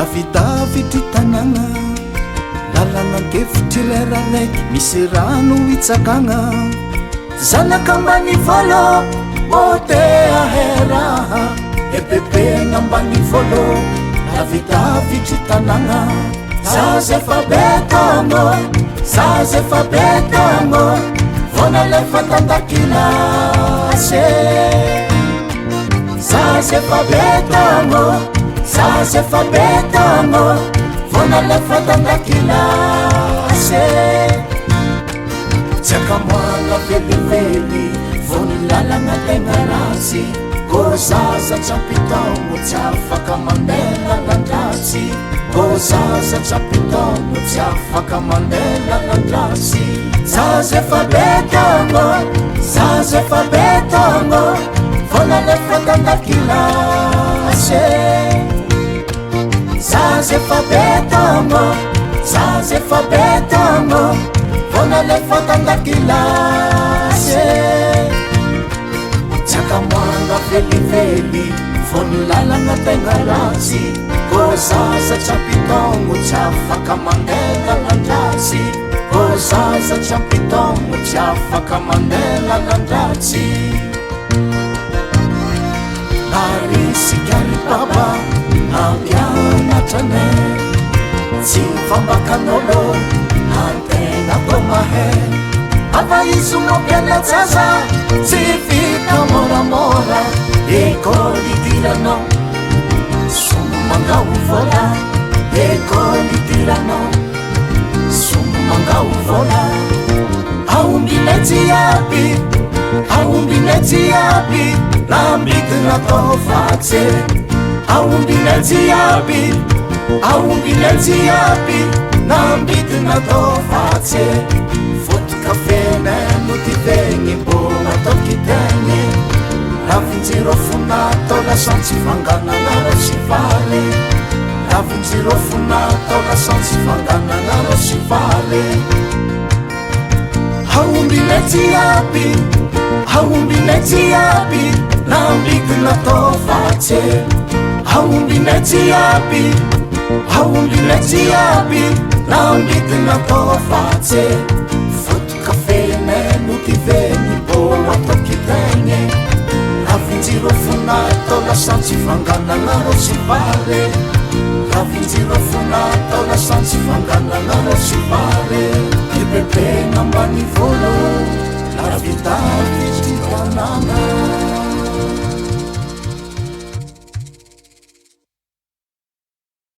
lavidavitry tanàgna lalagnankevitry leralaiky misy rano hitsakagna zanaka ambany vôlo môte aheraha ebebena ambany vôlo lavidavitry tanàgna zaza efa betamo zaza efa betamo vona lefa tandakilasy zaza efa betamo zaza efa betamo vona lefa tandakilasy tsakamoagna velively vony lalagna tegna ratsy kô zaza tsampitaogno tsy afaka mandeha landratsy kô zaza tsampitaogno tsy afaka mandeha landratsy zaza efa betamo zaza efa betamo vona lefa tandakilasy zaza efa betamo zaza efa betamo vona lefa tandakilasy tsakamoagna velively vony lalagna tegna ratsy kô zaza tsampitaogno tsy afaka mandeha landratsy kô zaza tsampitaogno tsy afaka mandeha landratsy narisykary baba nampianatrane tsy fambakan'olo antegna kô mahe ava izy mampianajaza tsy vita moramora ekôly idiranao somo mangao vôla ekôly idiranao somo mangao vôla aombinay jiaby aombinay jiaby nambidina atao vatsy aombinay jiaby aombinay jiaby nambidina atao vatsy fotokafenay motivegny mbô atao kitegny ravinjiro fonatao lasantsy vangananaro sy valy ravinjiro fonatao lasantsy vangananaro sy valy aombinay jiaby aombinay jiaby nambidina atao vatsy aombinay jiaby aombinay jiaby nambidina atao vatsy fotokafenay motivegny mbô atao kitegny ravinjiro fonatao lasantsy vangananaro sy valy ravinjiro fonatao lasantsy vangananaro sy valy